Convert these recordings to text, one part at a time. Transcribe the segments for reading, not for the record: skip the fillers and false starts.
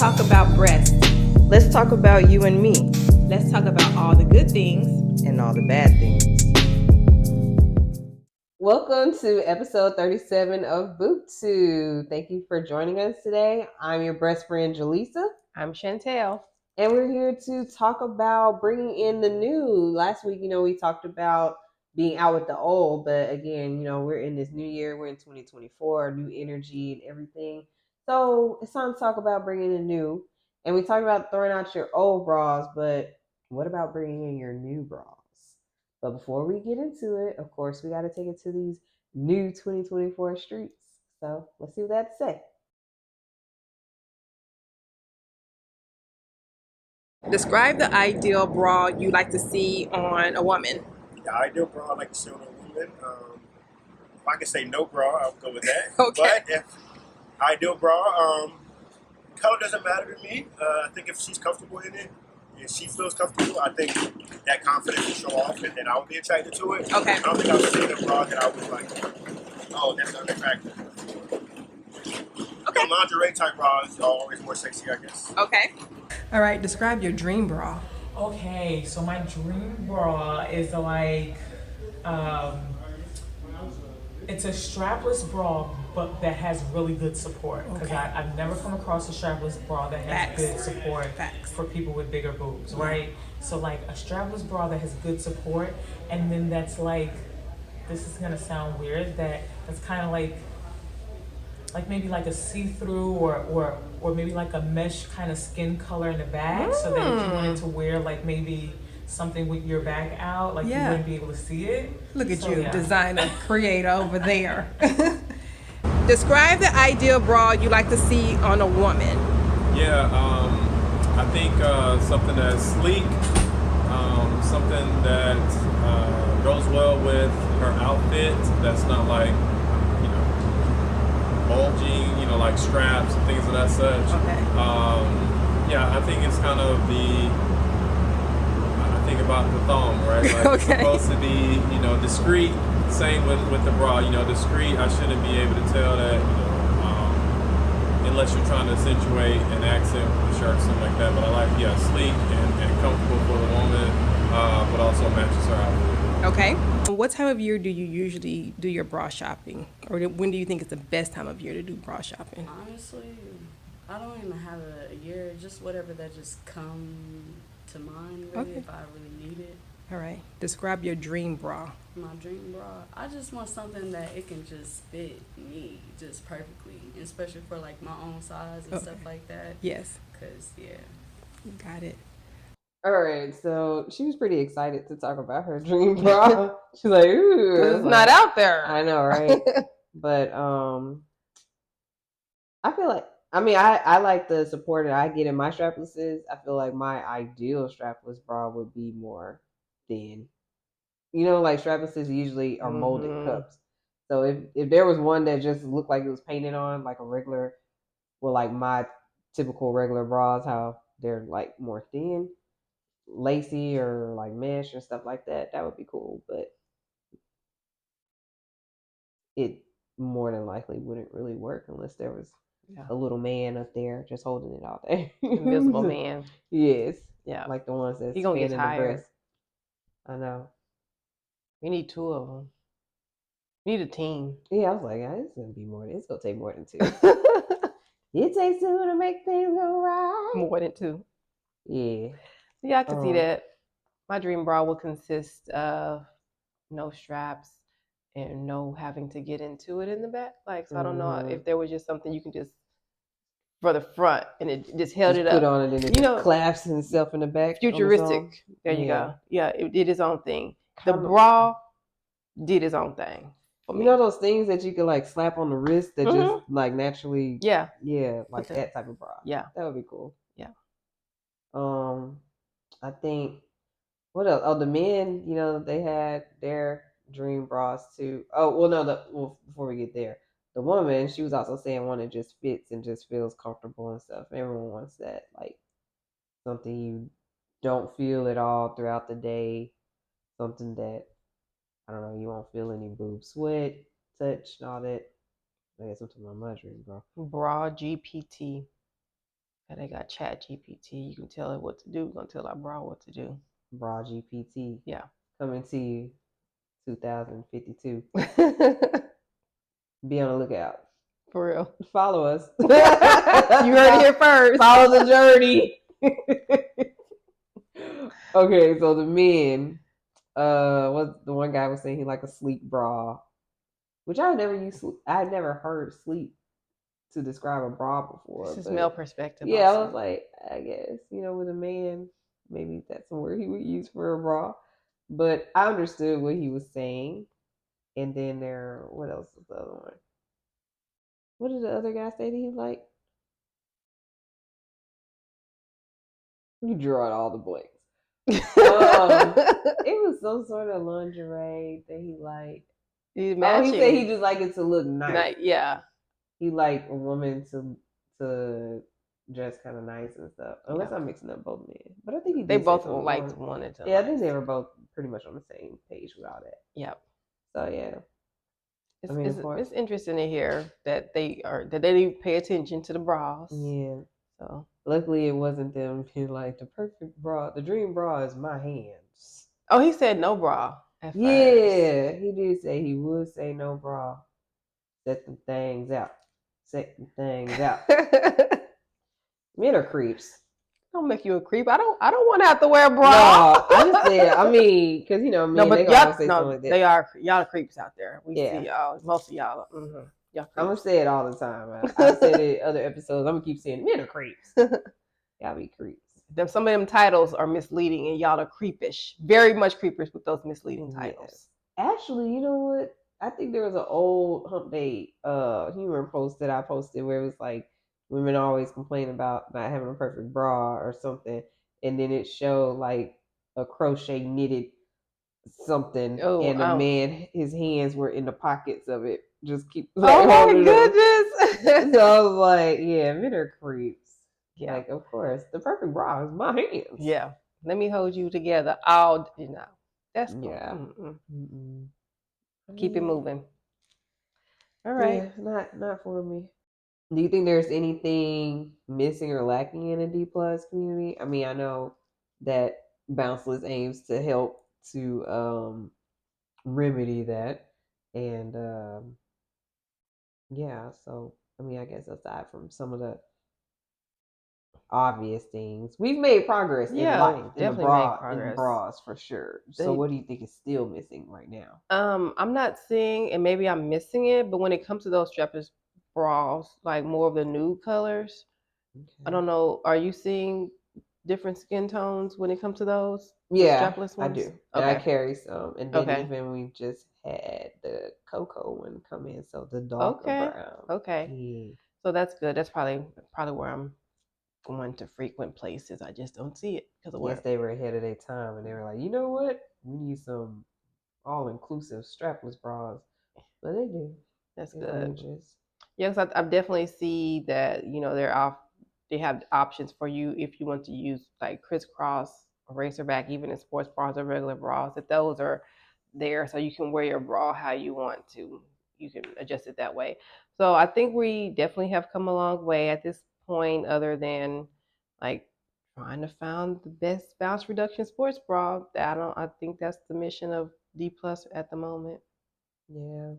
talk about breasts. Let's talk about you and me. Let's talk about all the good things and all the bad things. Welcome to episode 37 of BoobTube. Thank you for joining us today. I'm your breast friend, Jaleesa. I'm Chantel. And we're here to talk about bringing in the new. Last week, we talked about being out with the old. But again, we're in this new year. We're in 2024, new energy and everything. So it's time to talk about bringing in new. And we talked about throwing out your old bras. But what about bringing in your new bras? But before we get into it, of course, we got to take it to these new 2024 streets. So let's see what they have to say. Describe the ideal bra you like to see on a woman. The ideal bra I like to see on a woman, if I could say no bra, I'll go with that. Okay. But if ideal bra, color doesn't matter to me. I think if she's comfortable in it, if she feels comfortable, I think that confidence will show off, and then I would be attracted to it. Okay. I don't think I've seen a bra that I was like, oh, that's unattractive. Okay. The lingerie type bras are always more sexy, I guess. Okay. All right, describe your dream bra. Okay, so my dream bra is like, it's a strapless bra, but that has really good support. Because I've never come across a strapless bra that has good support for people with bigger boobs, right? So like a strapless bra that has good support, and then that's like, this is gonna sound weird, that's kind of like maybe like a see-through or maybe like a mesh kind of skin color in the back, so that if you wanted to wear like maybe something with your back out, like you wouldn't be able to see it. Look at you, designer, creator over there. Describe the ideal bra you like to see on a woman. Yeah, I think something that's sleek, something that goes well with her outfit, that's not like, bulging, like straps and things of that such. Okay. I think it's kind of I think about the thong, right? Like It's supposed to be, discreet. Same with the bra, discreet. I shouldn't be able to tell that, unless you're trying to accentuate an accent with the shirt or something like that. But I like, sleek and comfortable for the woman, but also matches her outfit. Okay. What time of year do you usually do your bra shopping? Or when do you think is the best time of year to do bra shopping? Honestly, I don't even have a year, just whatever that just come to mind, really, if I really need it. All right. Describe your dream bra. My dream bra, I just want something that it can just fit me just perfectly, especially for like my own size and stuff like that. Yes. Because, Got it. All right, so she was pretty excited to talk about her dream bra. She's like, ooh. It's not out there. I know, right? But I feel like, I like the support that I get in my straplesses. I feel like my ideal strapless bra would be more thin. Like straplesses usually are molded cups. So if there was one that just looked like it was painted on, like a regular, well, like my typical regular bras, how they're like more thin, lacy or like mesh and stuff like that, that would be cool. But it more than likely wouldn't really work unless there was a little man up there just holding it all day. Invisible man. Yes. Yeah. Like the ones that's He gonna get fanning the tired. breast. I know. We need two of them. We need a team. Yeah, I was like, it's gonna take more than two. It takes two to make things go right. More than two. Yeah. Yeah, I can see that. My dream bra will consist of no straps and no having to get into it in the back. So I don't know if there was just something you can just for the front and it just held it up. Put on it and it just clasps itself in the back. Futuristic. There you go. Yeah, it did its own thing. The bra did its own thing. You know those things that you can like slap on the wrist that just like naturally like that type of bra. Yeah. That would be cool. Yeah. I think what else? Oh, the men, they had their dream bras too. Oh, well no, before we get there. The woman, she was also saying one that just fits and just feels comfortable and stuff. Everyone wants that, like something you don't feel at all throughout the day. Something that, I don't know, you won't feel any boob sweat, touch, and all that. I guess I'm talking about my dream bra. Bra GPT. They got Chat GPT. You can tell it what to do. We're gonna tell our bra what to do. Bra GPT. Yeah. Coming to you 2052. Be on the lookout. For real. Follow us. You heard it here first. Follow the journey. Okay, so the men, what the one guy was saying he liked a sleek bra, which I had never heard sleek to describe a bra before. This is but male perspective. Yeah, also. I was like, I guess, with a man, maybe that's a word he would use for a bra. But I understood what he was saying. And then what else was the other one? What did the other guy say that he liked? You drew out all the blanks. It was some sort of lingerie that he liked. He said he just liked it to look nice. Yeah. He liked a woman to dress kind of nice and stuff. Unless I'm mixing up both men, but I think they both wanted to. Yeah, I think they were both pretty much on the same page with all that. Yep. So yeah, it's interesting to hear that they pay attention to the bras. Yeah. So luckily, it wasn't them being like the perfect bra. The dream bra is my hands. Oh, he said no bra. At Yeah, first. He did say he would say no bra. Set them things out. Set them things out. Men are creeps. Don't make you a creep. I don't want to have to wear a bra. No, I just said. I mean, because men, no, but they y'all, say something like that. They are y'all creeps out there. We see y'all. Most of y'all. Mm-hmm. Y'all I'm gonna say it all the time. I've said it in other episodes. I'm gonna keep saying men are creeps. Y'all be creeps. Some of them titles are misleading, and y'all are creepish. Very much creepers with those misleading titles. Actually, you know what? I think there was an old Hump Day humor post that I posted where it was like women always complain about not having a perfect bra or something, and then it showed like a crochet knitted something, and a man, his hands were in the pockets of it. Just keep. Oh my goodness! So I was like, yeah, men are creeps. Yeah. Like, of course, the perfect bra is my hands. Yeah. Let me hold you together. That's cool. Yeah. Keep it moving. All right. Yeah, not for me. Do you think there's anything missing or lacking in a D plus community? I mean, I know that Bounceless aims to help to remedy that, and yeah. So I mean, I guess aside from some of the obvious things, we've made progress in life, in the bras for sure. So what do you think is still missing right now? I'm not seeing, and maybe I'm missing it, but when it comes to those strapless bras, like more of the nude colors, I don't know. Are you seeing different skin tones when it comes to those? Yeah, strapless ones? I do. And I carry some, and then even we just had the cocoa one come in, so the darker brown. Okay. Yeah. So that's good. That's probably where I'm going to frequent places. I just don't see it because of Yes, they were ahead of their time, and they were like, you know what? We need some all-inclusive strapless bras, but they do. That's good. Yes, I definitely see that. They have options for you if you want to use like crisscross, racerback, even in sports bras or regular bras. That those are there, so you can wear your bra how you want to. You can adjust it that way. So I think we definitely have come a long way at this point, other than like trying to find the best bounce reduction sports bra. I think that's the mission of D plus at the moment. Yeah.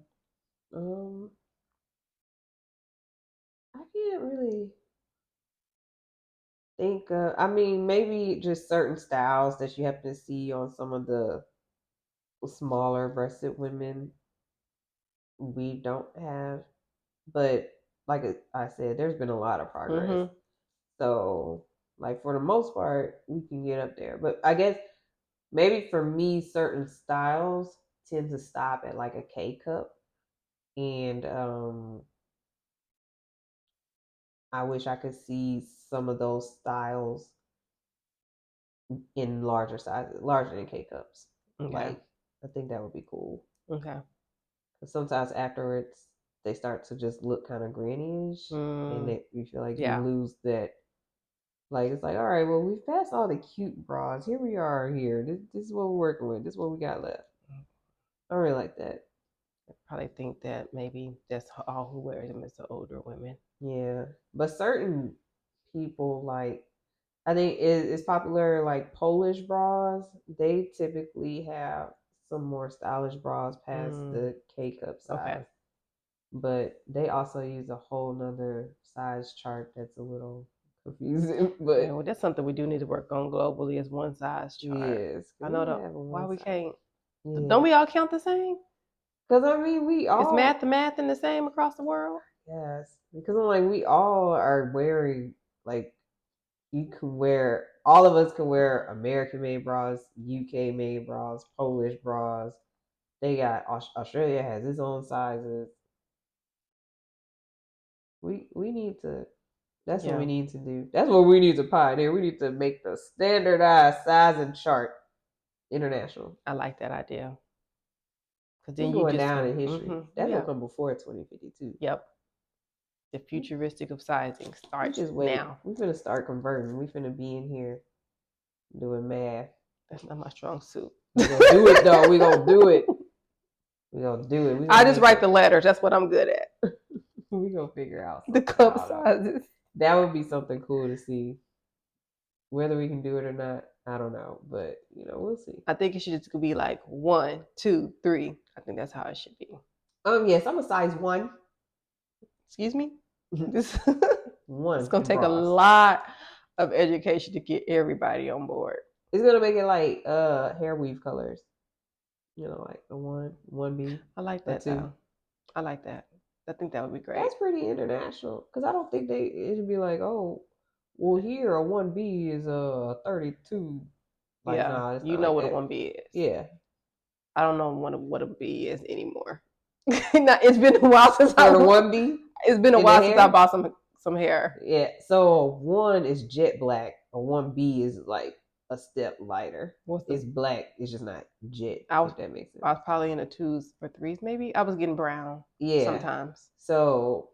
I can't really think. I mean, maybe just certain styles that you happen to see on some of the smaller breasted women we don't have, but like I said, there's been a lot of progress. Mm-hmm. So, like for the most part, we can get up there. But I guess maybe for me, certain styles tend to stop at like a K cup, and I wish I could see some of those styles in larger sizes, larger than K cups. Okay. Like, I think that would be cool. Okay. Because sometimes afterwards, they start to just look kind of granny-ish, and you feel like you lose that. Like, it's like, all right, well, we've passed all the cute bras. Here we are here. This is what we're working with. This is what we got left. I really like that. I probably think that maybe that's all who wear them is the older women. Yeah. But certain people like, I think it's popular like Polish bras. They typically have some more stylish bras past the K cup size. Okay. But they also use a whole nother size chart that's a little confusing. But Yeah, well, that's something we do need to work on globally is one size chart. yes, I know why we can't. Yeah. Don't we all count the same? Because I mean, we all Is math and the same across the world? yes, because I'm like we all are wearing like you can wear all of us can wear American made bras, UK made bras, Polish bras. They got Australia has its own sizes. We need to. That's what we need to do. That's what we need to pioneer. We need to make the standardized size and chart international. I like that idea. Because then going down in history. That's gonna come before 2052. Yep. The futuristic of sizing starts just wait. now. We're gonna start converting. We're gonna be in here doing math. That's not my strong suit. We're gonna do it though. We're gonna do it. We're gonna do it. I just write the letters. That's what I'm good at. We're gonna figure out the cup sizes. That would be something cool to see. Whether we can do it or not, I don't know. But we'll see. I think it should just be like 1, 2, 3. I think that's how it should be. Yes, I'm a size 1. Excuse me? This one. It's gonna take a lot of education to get everybody on board. It's gonna make it like hair weave colors. Like a 1B. I like that too. I like that. I think that would be great. That's pretty international because I don't think it should be like, oh, well, here a 1B is a 32. Like, yeah, nah, you know like what a 1B is. Yeah, I don't know what a B is anymore. It's been a while since I bought a 1B. It's been a while since I bought some hair. Yeah, so a 1 is jet black. A 1B is like a step lighter. It's black. It's just not jet. If that makes sense. I was probably in the 2s or 3s, maybe. I was getting brown. Yeah, sometimes. So,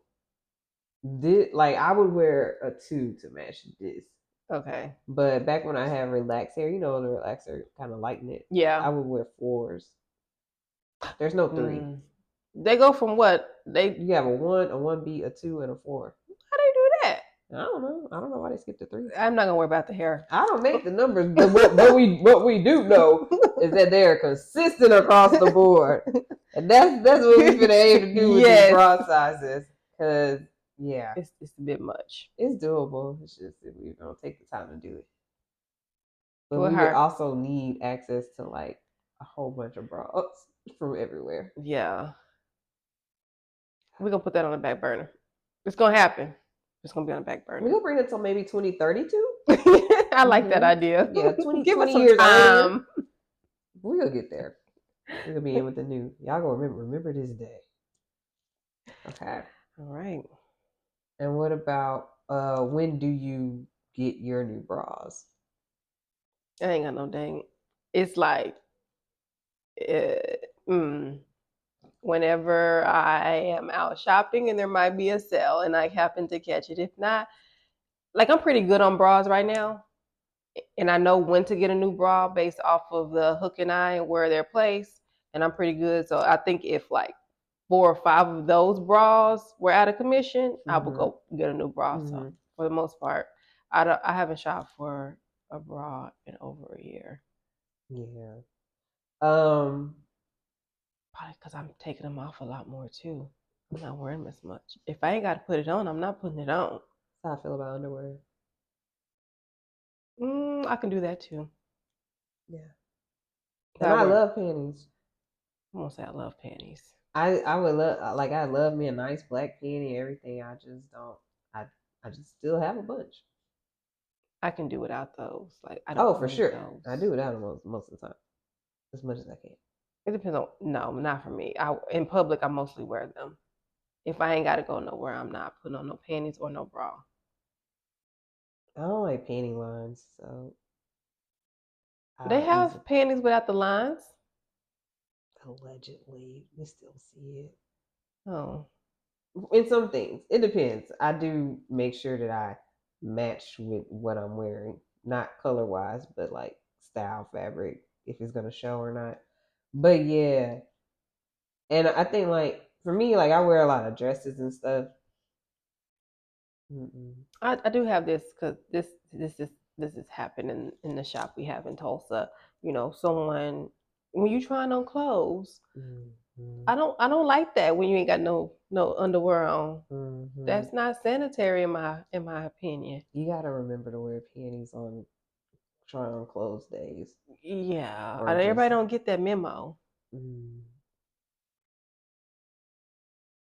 I would wear a 2 to match this. Okay. But back when I had relaxed hair, the relaxer kind of lighten it. Yeah. I would wear 4s. There's no 3. They go from what? You have a 1, a 1B, a 2, and a 4. How they do that? I don't know. I don't know why they skipped the 3. I'm not gonna worry about the hair. I don't make the numbers, but what we do know is that they are consistent across the board, and that's what we're gonna aim to do with these bra sizes. Cause it's a bit much. It's doable. It's just that we don't take the time to do it. But we would also need access to like a whole bunch of bras from everywhere. Yeah. We're gonna put that on the back burner. It's gonna happen. It's gonna be on the back burner. We're gonna bring it till maybe 2032. I like that idea. Yeah, 20 Give us some years time. We're gonna get there. We're gonna be in with the new. Y'all gonna remember this day. Okay. All right. And what about when do you get your new bras? I ain't got no dang. It's like whenever I am out shopping and there might be a sale and I happen to catch it. If not, like I'm pretty good on bras right now. And I know when to get a new bra based off of the hook and eye and where they're placed. And I'm pretty good. So I think if like 4 or 5 of those bras were out of commission, I would go get a new bra. So for the most part, I haven't shopped for a bra in over a year. Yeah. Probably because I'm taking them off a lot more too. I'm not wearing them as much. If I ain't got to put it on, I'm not putting it on. That's how I feel about underwear. I can do that too. Yeah. And I love panties. I won't say I love panties. I would love I love me a nice black panty and everything. I just don't. I just still have a bunch. I can do without those. Like I don't. Oh, for sure. Those. I do without them most of the time, as much as I can. It depends on. No, not for me. In public, I mostly wear them. If I ain't got to go nowhere, I'm not putting on no panties or no bra. I don't like panty lines, so. They have panties without the lines. Allegedly, we still see it. Oh. In some things, it depends. I do make sure that I match with what I'm wearing, not color wise, but like style, fabric, if it's gonna show or not. But yeah, and I think like for me, like I wear a lot of dresses and stuff, I do have this because this is happening in the shop we have in Tulsa. You know, someone when you trying on clothes, I don't like that when you ain't got no underwear on. That's not sanitary in my opinion. You gotta remember to wear panties on try on clothes days. Yeah, Or everybody just- don't get that memo. I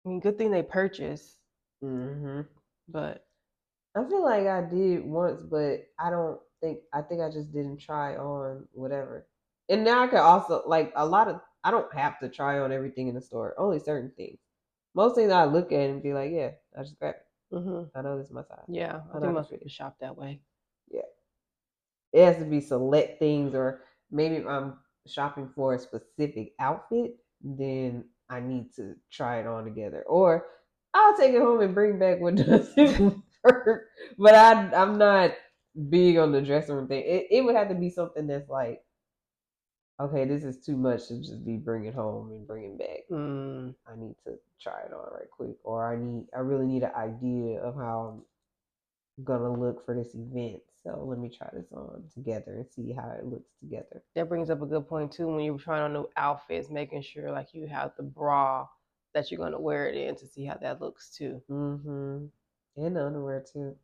mean, good thing they purchased, but I feel like I did once, but I think I just didn't try on whatever. And now I could also like a lot of I don't have to try on everything in the store. Only certain things. Most things I look at and be like, yeah, I just grab it. I know this is my size. yeah, I think most people shop that way. Yeah. It has to be select things, or maybe if I'm shopping for a specific outfit, then I need to try it on together. Or I'll take it home and bring back what doesn't work. But I'm not big on the dressing room thing. It would have to be something that's like, okay, this is too much to just be bringing home and bringing back. I need to try it on right quick, or I really need an idea of how I'm gonna look for this event. So let me try this on together and see how it looks together. That brings up a good point too. When you're trying on new outfits, making sure like you have the bra that you're gonna wear it in to see how that looks too. And the underwear too.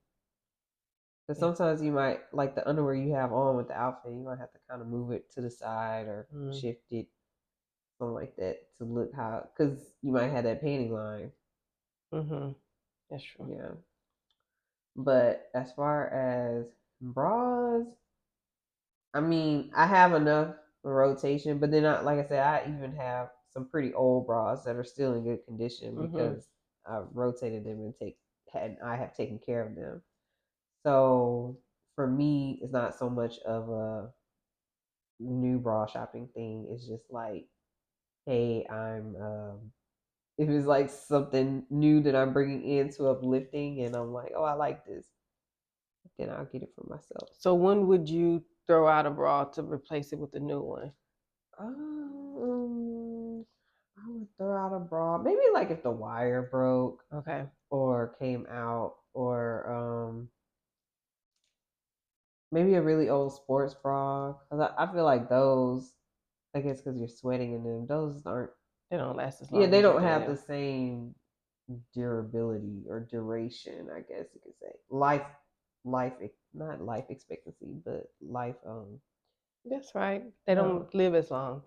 Because sometimes you might like the underwear you have on with the outfit. You might have to kind of move it to the side or shift it, something like that, to look how. Because you might have that panty line. That's true. Yeah. But as far as bras, I mean, I have enough rotation, but then, like I said, I even have some pretty old bras that are still in good condition because I've rotated them and I have taken care of them. So for me, it's not so much of a new bra shopping thing. It's just like, hey, if it's like something new that I'm bringing into uplifting, and I'm like, oh, I like this, then I'll get it for myself. So when would you throw out a bra to replace it with a new one? I would throw out a bra. Maybe like if the wire broke, okay, or came out, or maybe a really old sports bra. Cause I feel like those, I guess, because you're sweating in them, they don't last as long. Yeah, they as don't have the same durability or duration. I guess you could say not life expectancy, but life. That's right. They don't live as long.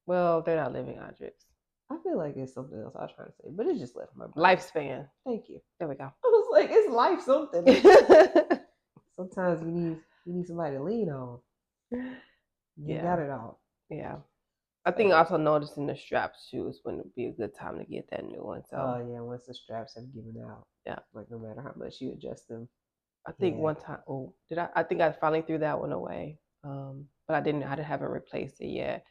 Well, they're not living objects. I feel like it's something else I was trying to say, but it just left my brain. Lifespan. Thank you. There we go. I was like, it's life something. Sometimes you need somebody to lean on. You got it all. Yeah. I think also noticing the straps too is when it would be a good time to get that new one. So yeah, once the straps have given out. Yeah. Like no matter how much you adjust them. I think one time I think I finally threw that one away. But I haven't replaced it yet.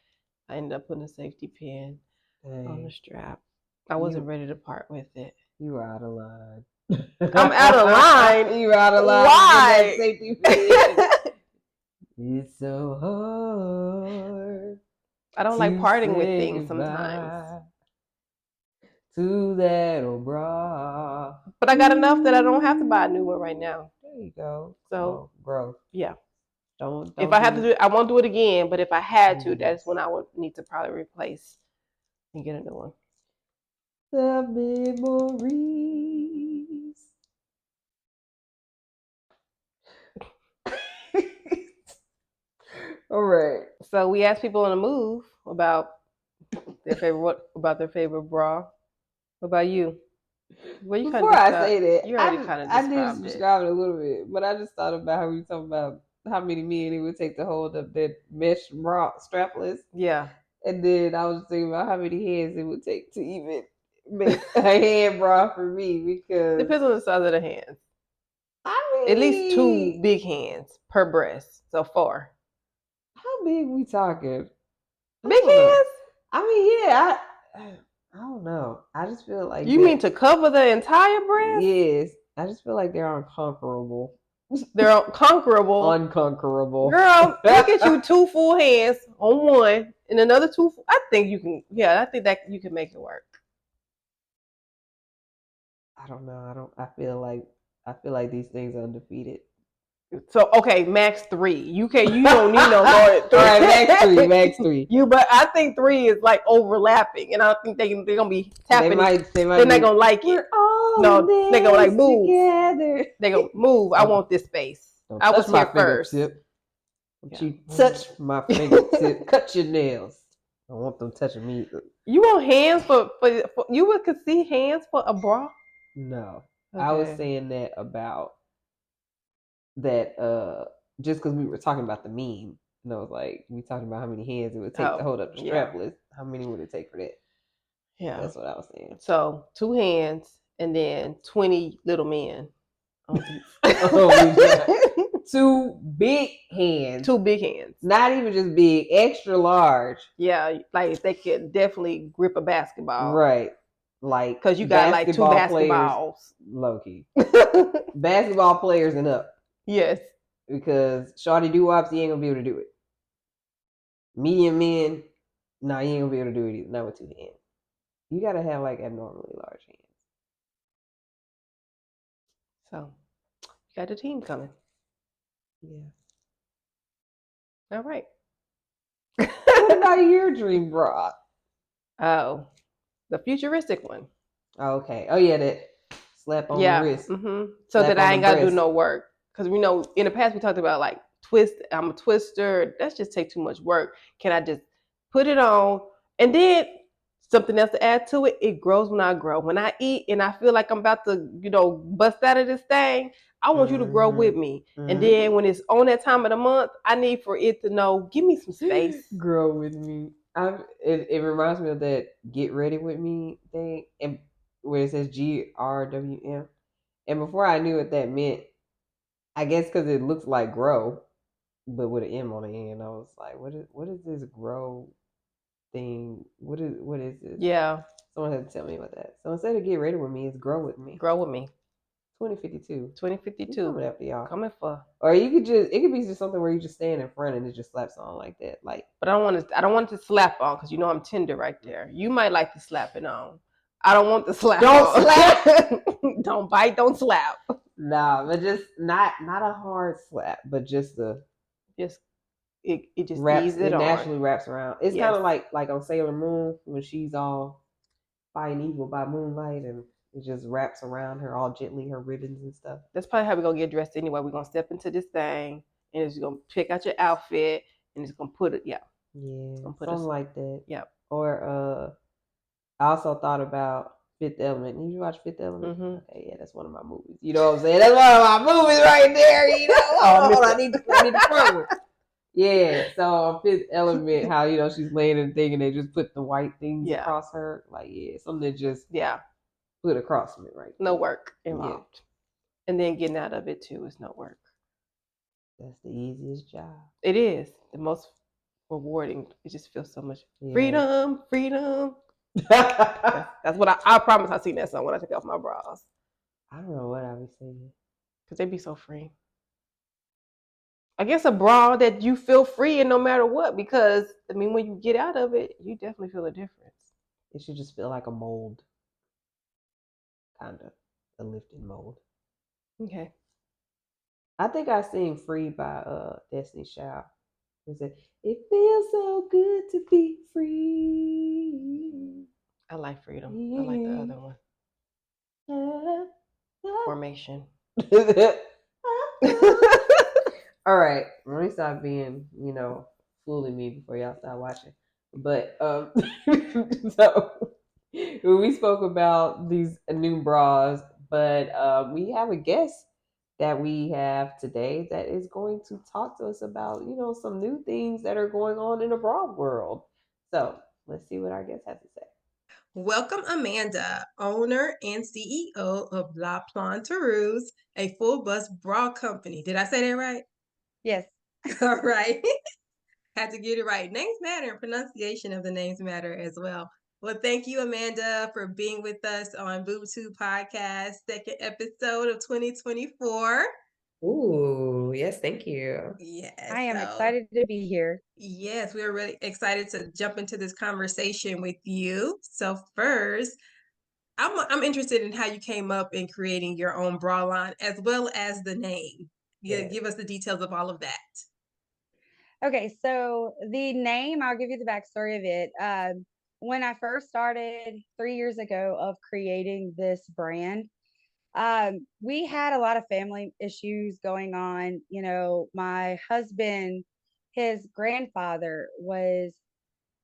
I ended up putting a safety pin on the strap. I wasn't ready to part with it. You were out of line. I'm out of line. You were out of line. Why? Safety pin. It's so hard. I don't like parting with things sometimes. To that old bra. But I got enough that I don't have to buy a new one right now. There you go. So growth. Yeah. Don't if I have to do it, I won't do it again. But if I had to, that's when I would need to probably replace and get a new one. The memories. All right. So we asked people on the move about their favorite bra. What about you? Well, you Before I say that, you already kind of I did describe it a little bit, but I just thought about how we talking about how many men it would take to hold up that mesh bra strapless. Yeah. And then I was thinking about how many hands it would take to even make a hand bra for me, because depends on the size of the hands. I mean, at least 2 big hands per breast, so 4. How big we talking? Big hands? I mean, yeah, I don't know. I just feel like you mean to cover the entire breast? Yes. I just feel like they're unconquerable. They're unconquerable. Unconquerable. Girl, look at you, 2 full hands on one and another 2. I think you can. Yeah, I think that you can make it work. I don't know. I feel like these things are undefeated. So okay, max 3. You don't need no more than 3. All right, max 3. But I think 3 is like overlapping, and I don't think they're gonna be tapping. They might they're not gonna like it. We're all No, they're gonna like move. together. They gonna move. I want this space. I was here first. Don't you touch my fingertip. Cut your nails. I want them touching me. You want hands for you could see hands for a bra? No. Okay. I was saying that about that just because we were talking about the meme, and I was like, we talking about how many hands it would take to hold up the strapless. How many would it take for that? Yeah, that's what I was saying. So 2 hands and then 20 little men. Oh, 2 big hands. 2 big hands. Not even just big, extra large. Yeah, like they could definitely grip a basketball. Right. Like, because you got like 2 basketballs. Low key. Basketball players and up. Yes. Because shorty doo-wops, you ain't gonna be able to do it. Medium men, no, you ain't gonna be able to do it either. Not with 2 hands. You gotta have like abnormally large hands. So, you got the team coming. Yeah. All right. What about your dream bra? Oh, the futuristic one. Okay. Oh yeah, that slap on the wrist. Mm-hmm. So that I ain't gotta do no work. Because we know in the past we talked about like I'm a twister. That's just take too much work. Can I just put it on? And then something else to add to it, it grows when I grow. When I eat and I feel like I'm about to, bust out of this thing, I want you to grow with me. Mm-hmm. And then when it's on that time of the month, I need for it to know, give me some space. Grow with me. It reminds me of that get ready with me thing, and where it says GRWM. And before I knew what that meant, I guess because it looks like grow, but with an M on the end, I was like, what is this grow thing? What is this? Yeah. Someone had to tell me about that. So instead of get ready with me, it's grow with me. Grow with me. 2052. 2052. Coming after y'all. Coming for. Or it could be just something where you just stand in front and it just slaps on like that. Like, but I don't want it to slap on because I'm tender right there. You might like to slap it on. I don't want the slap. Don't slap. Don't bite. Don't slap. Nah, but just not a hard slap, but just it just wraps, ease it on. Naturally wraps around. It's kind of like on Sailor Moon when she's all fighting evil by moonlight and it just wraps around her all gently, her ribbons and stuff. That's probably how we're gonna get dressed anyway. We're gonna step into this thing and it's gonna pick out your outfit and it's gonna put it something like that. Yep. Or I also thought about Fifth Element. Did you watch Fifth Element? Mm-hmm. Okay, yeah, that's one of my movies. You know what I'm saying? That's one of my movies right there. You know, I need to front one. Yeah, so Fifth Element, how she's laying in the thing and they just put the white things across her. Like, something that just put across me, right? No work involved. And then getting out of it too is no work. That's the easiest job. It is the most rewarding. It just feels so much freedom. That's what I promise. I sing that song when I take off my bras. I don't know what I was singing because they be so free. I guess a bra that you feel free in no matter what, because when you get out of it, you definitely feel a difference. It should just feel like a mold, kind of a lifted mold. Okay. I think I sing "Free" by Destiny's Child. It feels so good to be free. I like freedom. I like the other one. Formation. All right, let me stop being, fooling me before y'all start watching. But so we spoke about these new bras, but we have a guest that we have today that is going to talk to us about, some new things that are going on in the bra world. So let's see what our guest has to say. Welcome, Amanda, owner and CEO of Plantureuse, a full bust bra company. Did I say that right? Yes. All right. Had to get it right. Names matter and pronunciation of the names matter as well. Well, thank you, Amanda, for being with us on BoobTube Podcast, second episode of 2024. Ooh, yes, thank you. Yes. I am excited to be here. Yes, we are really excited to jump into this conversation with you. So first, I'm interested in how you came up in creating your own bra line as well as the name. Yeah, Yes. give us the details of all of that. Okay, so the name, I'll give you the backstory of it. When I first started 3 years ago of creating this brand, we had a lot of family issues going on. You know, my husband, his grandfather was,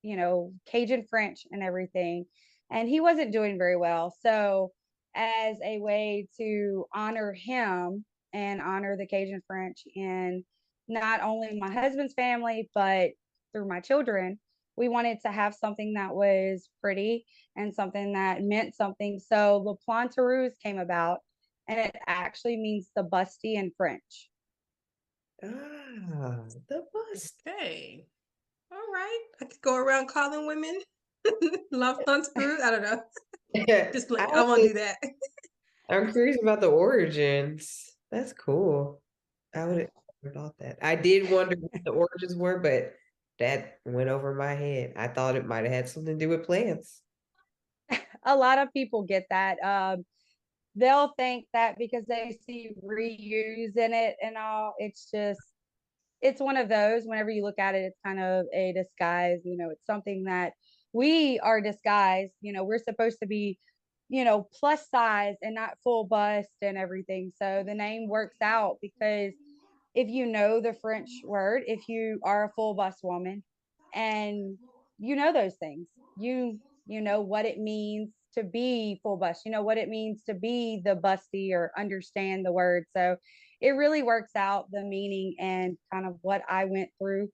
Cajun French and everything, and he wasn't doing very well. So, as a way to honor him and honor the Cajun French in not only my husband's family, but through my children, we wanted to have something that was pretty and something that meant something. So, the Plantureuse came about, and it actually means the busty in French. Ah, the bust. Okay. All right. I could go around calling women L'Enfant Rouge. I don't know. Just I I won't was, do that. I'm curious about the origins. That's cool. I would have thought that. I did wonder what the origins were, but that went over my head. I thought it might have had something to do with plants. A lot of people get that. They'll think that because they see reuse in it and all, it's one of those. Whenever you look at it, it's kind of a disguise. It's something that we are disguised. We're supposed to be, plus size and not full bust and everything. So the name works out because if you know the French word, if you are a full bust woman and you know those things, you know what it means to be full bust, you know what it means to be the busty or understand the word. So it really works out the meaning and kind of what I went through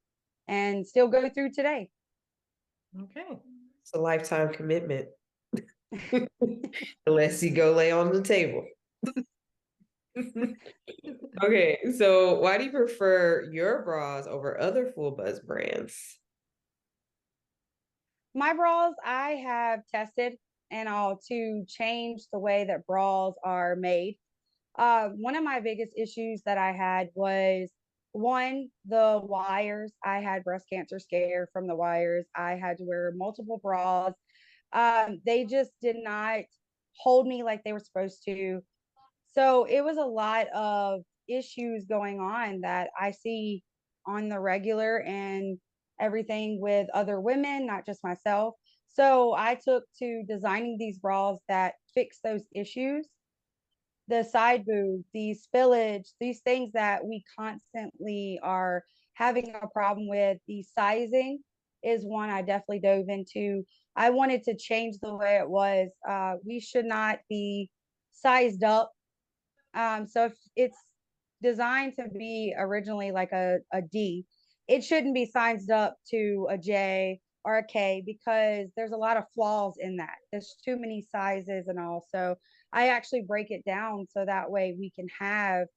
and still go through today. Okay. It's a lifetime commitment. Unless you go lay on the table. Okay, so why do you prefer your bras over other full buzz brands? My bras, I have tested and all to change the way that bras are made. One of my biggest issues that I had was one, the wires. I had breast cancer scare from the wires. I had to wear multiple bras. They just did not hold me like they were supposed to. So it was a lot of issues going on that I see on the regular and everything with other women, not just myself. So I took to designing these bras that fix those issues, the side boob, the spillage, these things that we constantly are having a problem with. The sizing is one I definitely dove into. I wanted to change the way it was. We should not be sized up. So if it's designed to be originally like a D, it shouldn't be sized up to a J or a K because there's a lot of flaws in that. There's too many sizes and all. So I actually break it down so that way we can have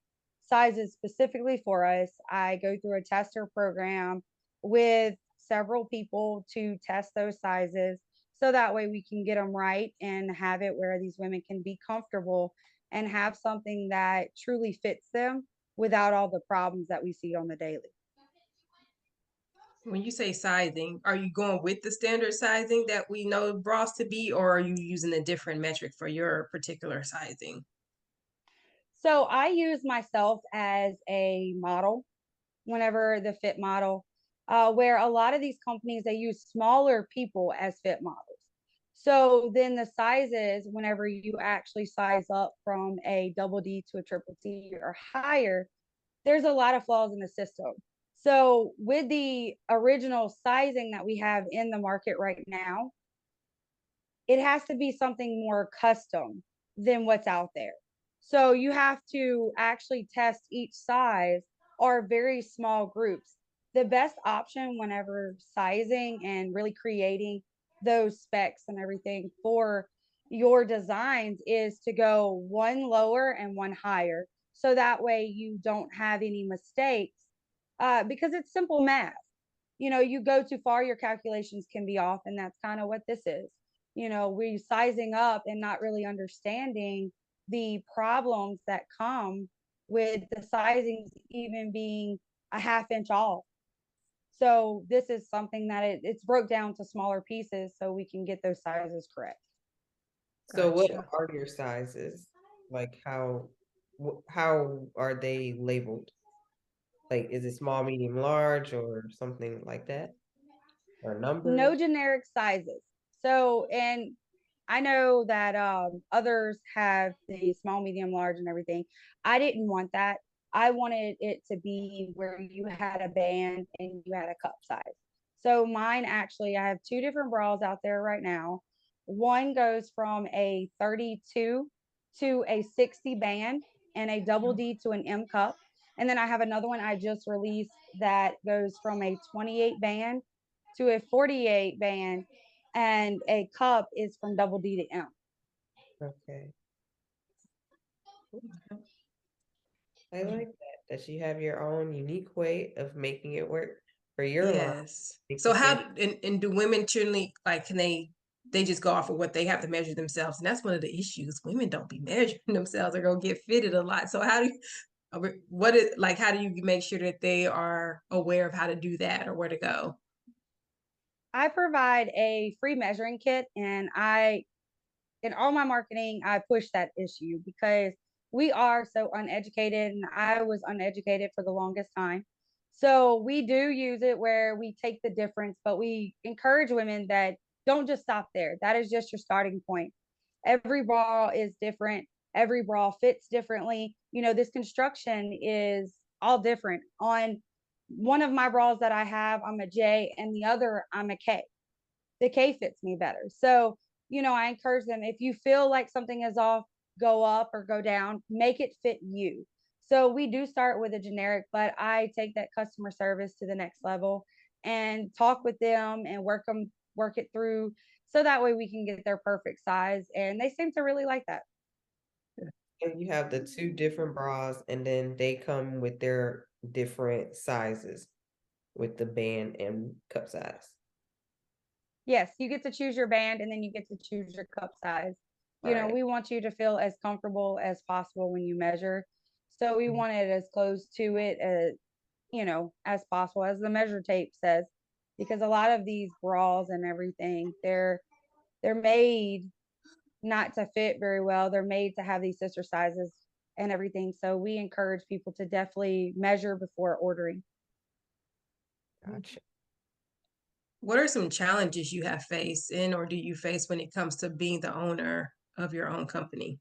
sizes specifically for us. I go through a tester program with several people to test those sizes so that way we can get them right and have it where these women can be comfortable and have something that truly fits them without all the problems that we see on the daily. When you say sizing, are you going with the standard sizing that we know bras to be, or are you using a different metric for your particular sizing? So I use myself as a model whenever the fit model, where a lot of these companies they use smaller people as fit models. So then the sizes, whenever you actually size up from a double D to a triple D or higher, there's a lot of flaws in the system. So with the original sizing that we have in the market right now, it has to be something more custom than what's out there. So you have to actually test each size or very small groups. The best option whenever sizing and really creating those specs and everything for your designs is to go one lower and one higher. So that way you don't have any mistakes because it's simple math. You go too far, your calculations can be off, and that's kind of what this is. We sizing up and not really understanding the problems that come with the sizings even being a half inch off. So this is something that it's broke down to smaller pieces so we can get those sizes correct. So what Gotcha. are your sizes? Like how are they labeled? Like is it small, medium, large, or something like that? Or No numbers? generic sizes. So, and I know that others have the small, medium, large, and everything. I didn't want that. I wanted it to be where you had a band and you had a cup size. So mine actually, I have two different bras out there right now. One goes from a 32 to a 60 band and a double D to an M cup. And then I have another one I just released that goes from a 28 band to a 48 band, and a cup is from double D to M. Okay. I like that you have your own unique way of making it work for your line. Yes. Make So the how same. and do women generally like can they just go off of what they have to measure themselves? And that's one of the issues. Women don't be measuring themselves or go get fitted a lot. So how do you what is like how do you make sure that they are aware of how to do that or where to go? I provide a free measuring kit, and in all my marketing, I push that issue because we are so uneducated, and I was uneducated for the longest time. So we do use it where we take the difference, but we encourage women that don't just stop there. That is just your starting point. Every bra is different. Every bra fits differently. This construction is all different. On one of my bras that I have, I'm a J, and the other, I'm a K. The K fits me better. So, I encourage them, if you feel like something is off, go up or go down, make it fit you. So we do start with a generic, but I take that customer service to the next level and talk with them and work it through so that way we can get their perfect size. And they seem to really like that. And you have the two different bras, and then they come with their different sizes with the band and cup size. Yes, you get to choose your band and then you get to choose your cup size. All right. We want you to feel as comfortable as possible when you measure. So we want it as close to it as possible, as the measure tape says, because a lot of these bras and everything, they're made not to fit very well. They're made to have these sister sizes and everything. So we encourage people to definitely measure before ordering. Gotcha. What are some challenges you have faced in or do you face when it comes to being the owner of your own company?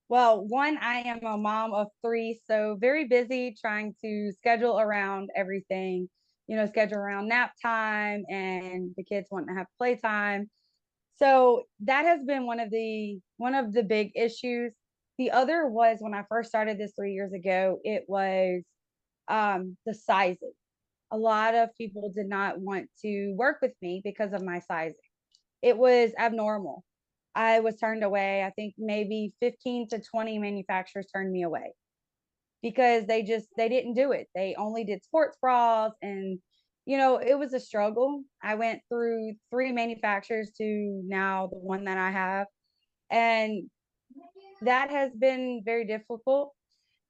Well, one, I am a mom of three, so very busy trying to schedule around everything, schedule around nap time and the kids wanting to have playtime. So that has been one of the big issues. The other was when I first started this 3 years ago, it was the sizes. A lot of people did not want to work with me because of my sizing. It was abnormal. I was turned away. I think maybe 15 to 20 manufacturers turned me away because they didn't do it. They only did sports bras, and it was a struggle. I went through three manufacturers to now the one that I have, and that has been very difficult.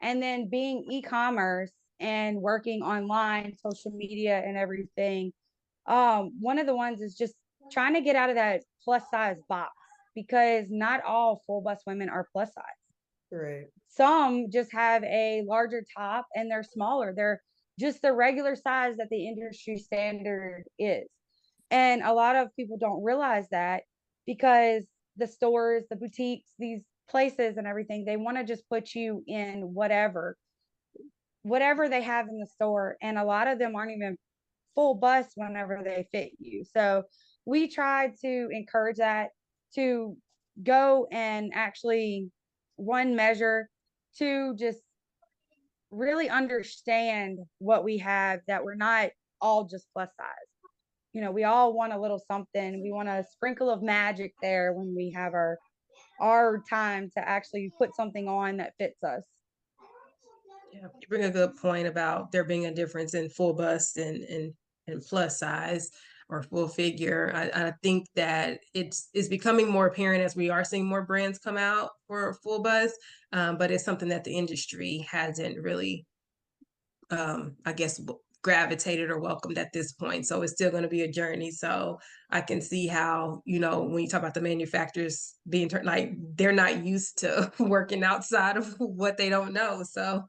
And then being e-commerce and working online, social media and everything, one of the ones is just trying to get out of that plus size box because not all full bust women are plus size. Right. Some just have a larger top and they're smaller. They're just the regular size that the industry standard is. And a lot of people don't realize that because the stores, the boutiques, these places and everything, they want to just put you in whatever they have in the store. And a lot of them aren't even full bust whenever they fit you. So we try to encourage that, to go and actually, one, measure, two, just really understand what we have, that we're not all just plus size. We all want a little something. We want a sprinkle of magic there when we have our time to actually put something on that fits us. Yeah, you bring a good point about there being a difference in full bust and plus size or full figure. I think that it's becoming more apparent as we are seeing more brands come out for full bust, but it's something that the industry hasn't really, I guess, gravitated or welcomed at this point. So it's still going to be a journey. So I can see how, you know, when you talk about the manufacturers being like they're not used to working outside of what they don't know. So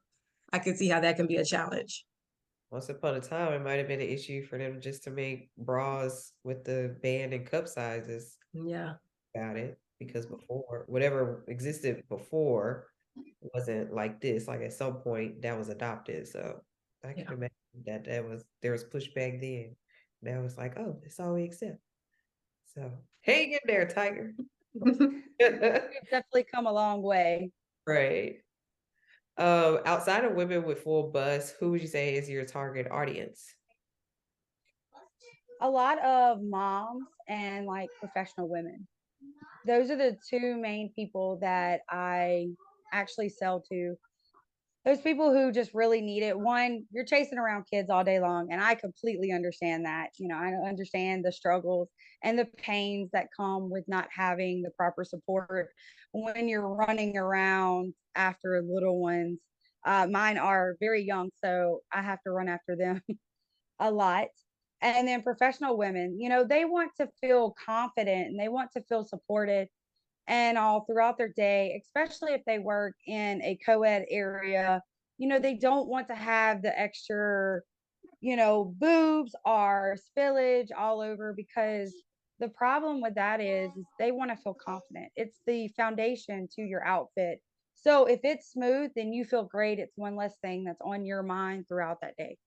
I can see how that can be a challenge. Once upon a time, it might have been an issue for them just to make bras with the band and cup sizes Yeah. about it, because before, whatever existed before wasn't like this. Like at some point that was adopted. So I can Yeah. imagine that there was pushback then. Now it's like, oh, that's all we accept. So hang in there, Tiger. We've definitely come a long way. Right. Outside of women with full busts, who would you say is your target audience? A lot of moms and like professional women. Those are the two main people that I actually sell to. Those people who just really need it. One, you're chasing around kids all day long, and I completely understand that. You know, I understand the struggles and the pains that come with not having the proper support when you're running around after little ones. Mine are very young, so I have to run after them a lot. And then professional women, you know, they want to feel confident and they want to feel supported and all throughout their day, especially if they work in a co-ed area. You know, they don't want to have the extra, you know, boobs or spillage all over, because the problem with that is they want to feel confident. It's the foundation to your outfit. So if it's smooth, then you feel great. It's one less thing that's on your mind throughout that day.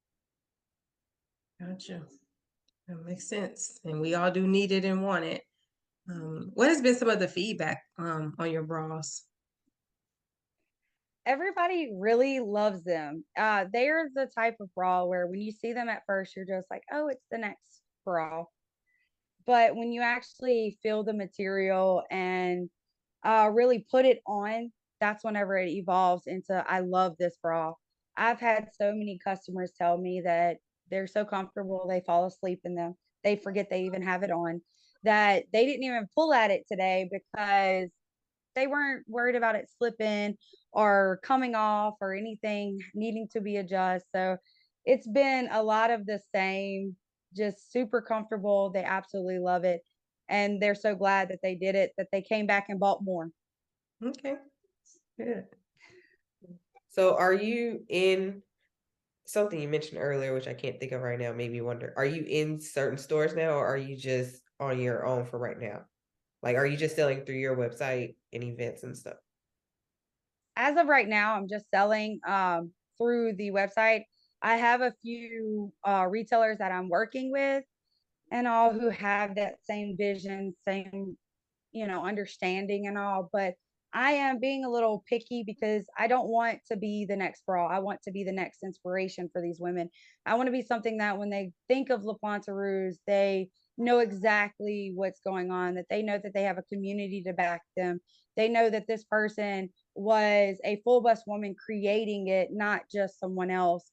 Gotcha. That makes sense. And we all do need it and want it. What has been some of the feedback on your bras? Everybody really loves them. They're the type of bra where when you see them at first, you're just like, oh, it's the next bra. But when you actually feel the material and really put it on, that's whenever it evolves into, I love this bra. I've had so many customers tell me that they're so comfortable, they fall asleep in them. They forget they even have it on, that they didn't even pull at it today because they weren't worried about it slipping or coming off or anything needing to be adjusted. So it's been a lot of the same, just super comfortable. They absolutely love it. And they're so glad that they did it, that they came back and bought more. Okay. Good. So are you in something you mentioned earlier, which I can't think of right now, made me wonder, are you in certain stores now, or are you just on your own for right now? Like, are you just selling through your website and events and stuff? As of right now, I'm just selling through the website. I have a few retailers that I'm working with and all who have that same vision, same, you know, understanding and all. But I am being a little picky because I don't want to be the next bra. I want to be the next inspiration for these women. I want to be something that when they think of La Plantureuse, they know exactly what's going on, that they know that they have a community to back them. They know that this person was a full bust woman creating it, not just someone else.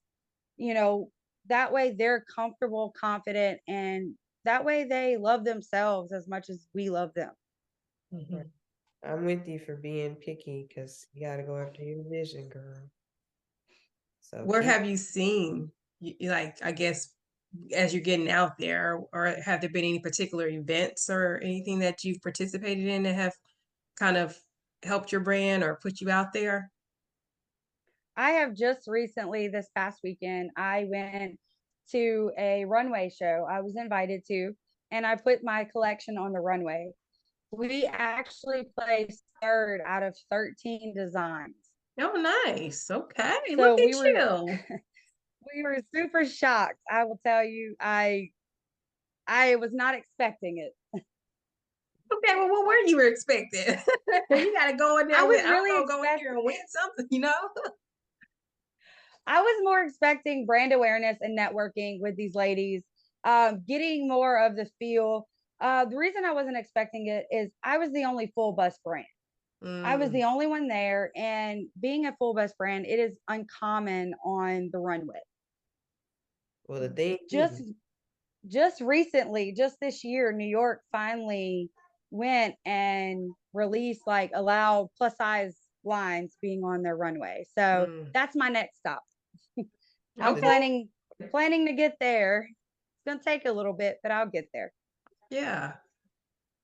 You know, that way they're comfortable, confident, and that way they love themselves as much as we love them. Mm-hmm. I'm with you for being picky, because you got to go after your vision, girl. So Where have you seen, like, I guess, as you're getting out there, or have there been any particular events or anything that you've participated in that have kind of helped your brand or put you out there? I have just recently, this past weekend, I went to a runway show. I was invited to, and I put my collection on the runway. We actually placed third out of 13 designs. Oh, nice. Okay. So Look at you. we were super shocked. I will tell you, I was not expecting it. Okay, well, what were you expecting? You got to go in I there was with, I'm really going to go in here and win something, you know? I was more expecting brand awareness and networking with these ladies, getting more of the feel. The reason I wasn't expecting it is I was the only full bus brand. I was Mm, the only one there, and being a full bus brand, it is uncommon on the runway. Well, the thing Just is, just recently, just this year, New York finally went and released, like, allowed plus size lines being on their runway. So mm. that's my next stop. I'm the, Okay. planning planning to get there. It's gonna take a little bit, but I'll get there. Yeah.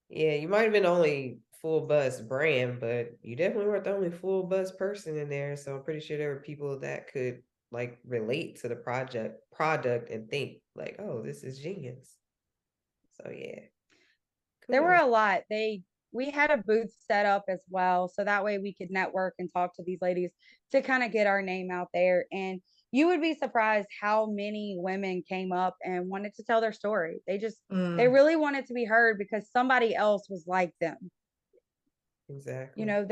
Yeah, you might have been the only full bus brand, but you definitely weren't the only full bus person in there. So I'm pretty sure there were people that could like relate to the product and think like, oh, this is genius. So yeah. There were Kudos. a lot. We had a booth set up as well, so that way we could network and talk to these ladies to kind of get our name out there. And you would be surprised how many women came up and wanted to tell their story. They really wanted to be heard because somebody else was like them. Exactly. You know,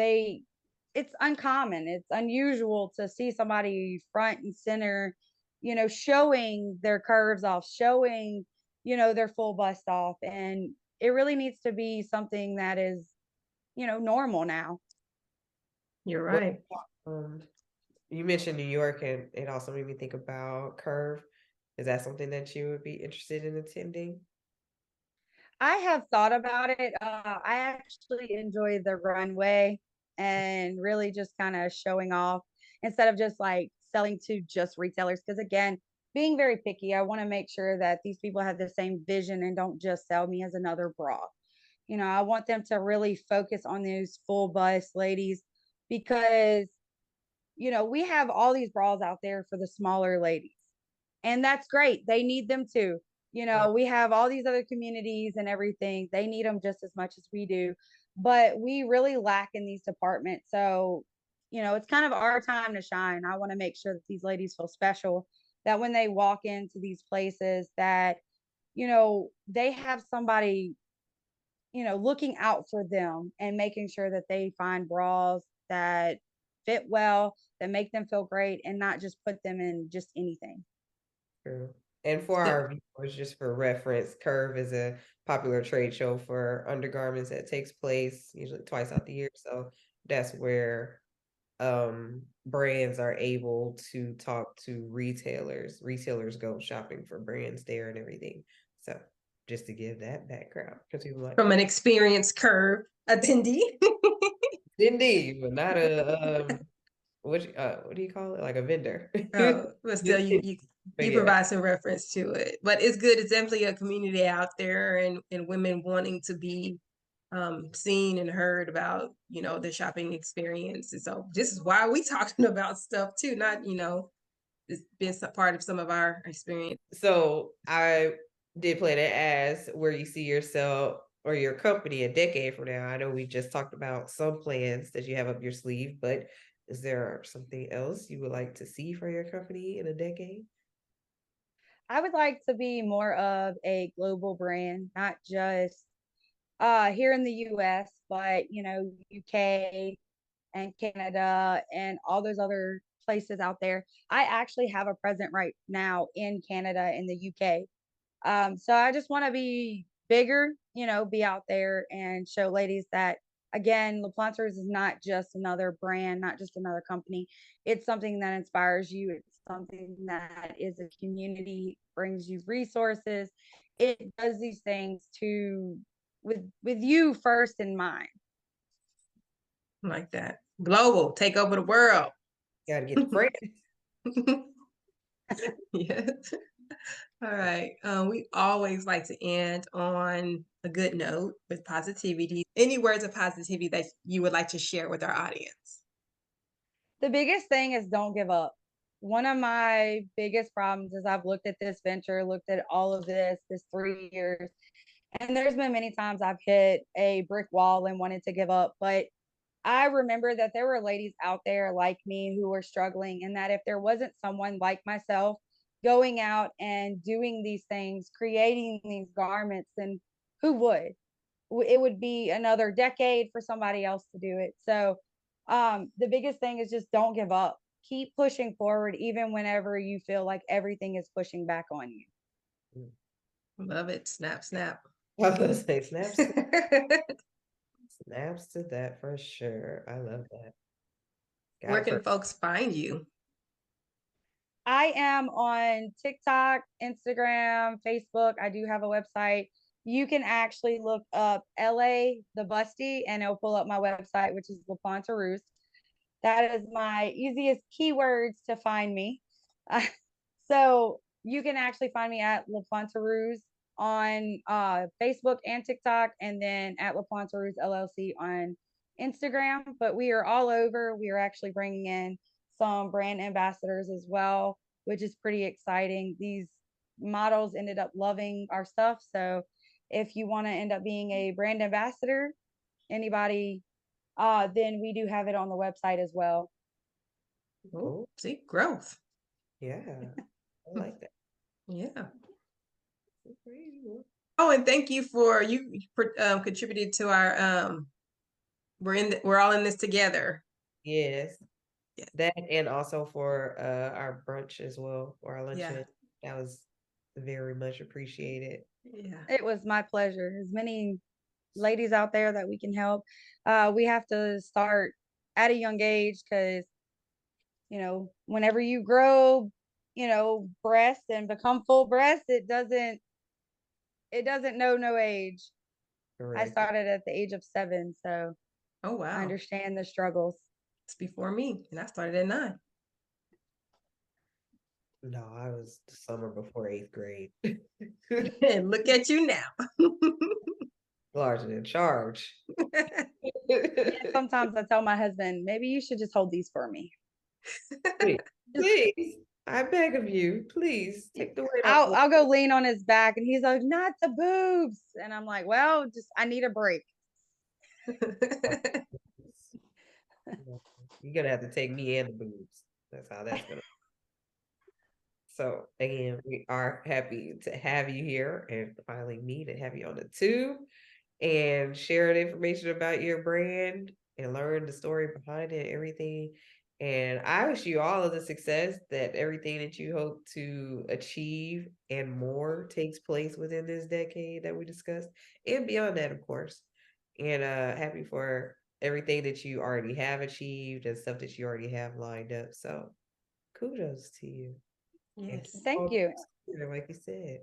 it's uncommon, it's unusual to see somebody front and center, you know, showing their curves off, showing, you know, their full bust off. And it really needs to be something that is, you know, normal now. You're What right. you mentioned New York, and it also made me think about Curve. Is that something that you would be interested in attending? I have thought about it. I actually enjoy the runway and really just kind of showing off instead of just like selling to just retailers. Because again, being very picky, I want to make sure that these people have the same vision and don't just sell me as another bra. You know, I want them to really focus on those full bust ladies because, you know, we have all these bras out there for the smaller ladies, and that's great. They need them too. You know, we have all these other communities and everything. They need them just as much as we do, but we really lack in these departments. So, you know, it's kind of our time to shine. I want to make sure that these ladies feel special, that when they walk into these places that, you know, they have somebody, you know, looking out for them and making sure that they find bras that fit well, that make them feel great and not just put them in just anything. True. And for So, our viewers, just for reference, Curve is a popular trade show for undergarments that takes place usually twice out the year. So that's where brands are able to talk to retailers. Retailers go shopping for brands there and everything. So just to give that background, because people like from an experienced Curve attendee. indeed, but not a what do you call it? Like a vendor. Oh, but still, But you yeah. provide some reference to it. But it's good. It's definitely a community out there, and women wanting to be seen and heard about, you know, the shopping experience. And so this is why we talking about stuff too. Not, you know, it's been some part of some of our experience. So I did plan to ask where you see yourself or your company a decade from now. I know we just talked about some plans that you have up your sleeve, but is there something else you would like to see for your company in a decade? I would like to be more of a global brand, not just here in the US, but you know, UK and Canada and all those other places out there. I actually have a present right now in Canada and the UK. So I just want to be bigger, you know, be out there and show ladies that again, La Plantureuse is not just another brand, not just another company. It's something that inspires you. It's something that is a community, brings you resources. It does these things to with you first in mind. Like that. Global, take over the world. Gotta get the friends. Yes. All right. We always like to end on a good note with positivity. Any words of positivity that you would like to share with our audience? The biggest thing is don't give up. One of my biggest problems is I've looked at this venture, looked at all of this 3 years, and there's been many times I've hit a brick wall and wanted to give up. But I remember that there were ladies out there like me who were struggling, and that if there wasn't someone like myself going out and doing these things, creating these garments, then who would? It would be another decade for somebody else to do it. So the biggest thing is just don't give up. Keep pushing forward even whenever you feel like everything is pushing back on you. Love it. Snap, snap. I was gonna say snaps. Snaps to that for sure. I love that. Got Where it can for folks find you? I am on TikTok, Instagram, Facebook. I do have a website. You can actually look up LA the Busty and it'll pull up my website, which is La Plantureuse. That is my easiest keywords to find me. So you can actually find me at Plantureuse on Facebook and TikTok, and then at Plantureuse LLC on Instagram. But we are all over. We are actually bringing in some brand ambassadors as well, which is pretty exciting. These models ended up loving our stuff. So if you want to end up being a brand ambassador, anybody, then we do have it on the website as well. Oh, see, growth. Yeah, I like that. Yeah. Oh, and thank you for contributed to our we're all in this together. Yes. That, and also for our brunch as well, or our luncheon. That was very much appreciated. Yeah. It was my pleasure. As many ladies out there that we can help. We have to start at a young age because, whenever you grow, breasts and become full breast, it doesn't know no age. Correct. I started at the age of 7, so oh wow, I understand the struggles. It's before me, and I started at 9. No, I was the summer before 8th grade. And look at you now. Larger in charge. Sometimes I tell my husband, maybe you should just hold these for me. Please, I beg of you, please take the weight off. I'll go lean on his back, and he's like, not the boobs. And I'm like, well, I need a break. You're gonna have to take me and the boobs. That's how that's gonna. So again, we are happy to have you here and finally meet and have you on the tube and share the information about your brand and learn the story behind it, everything. And I wish you all of the success, that everything that you hope to achieve and more takes place within this decade that we discussed, and beyond that, of course. And happy for everything that you already have achieved and stuff that you already have lined up. So kudos to you. Yes. Thank you. Like you said.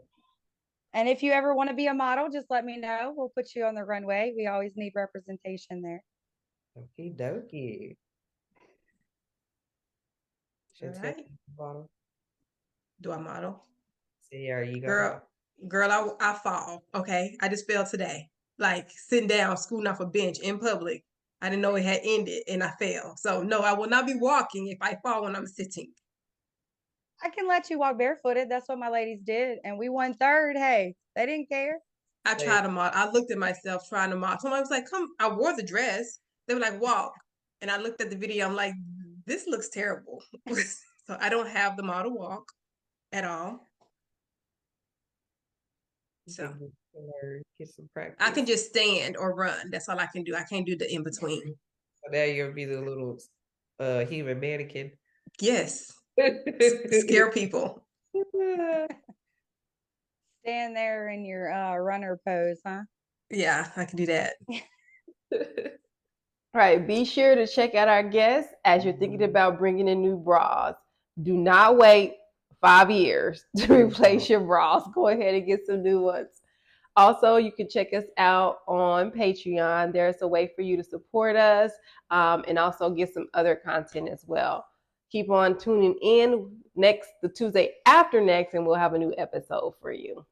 And if you ever want to be a model, just let me know. We'll put you on the runway. We always need representation there. Okie dokie. Right. Model. Do I model? See, are you gonna girl, I fall. Okay. I just fell today. Like sitting down, scooting off a bench in public. I didn't know it had ended and I fell. So no, I will not be walking if I fall when I'm sitting. I can let you walk barefooted. That's what my ladies did. And we won 3rd. Hey, they didn't care. I tried to model. I looked at myself trying to model. Someone was like, come, I wore the dress. They were like, walk. And I looked at the video. I'm like, this looks terrible. So I don't have the model walk at all. So get some practice. I can just stand or run. That's all I can do. I can't do the in between. So now you'll be the little human mannequin. Yes. Scare people. Stand there in your runner pose, huh? Yeah, I can do that. Right. Be sure to check out our guests as you're thinking about bringing in new bras. Do not wait 5 years to replace your bras. Go ahead and get some new ones. Also, you can check us out on Patreon. There's a way for you to support us and also get some other content as well. Keep on tuning in the Tuesday after next, and we'll have a new episode for you.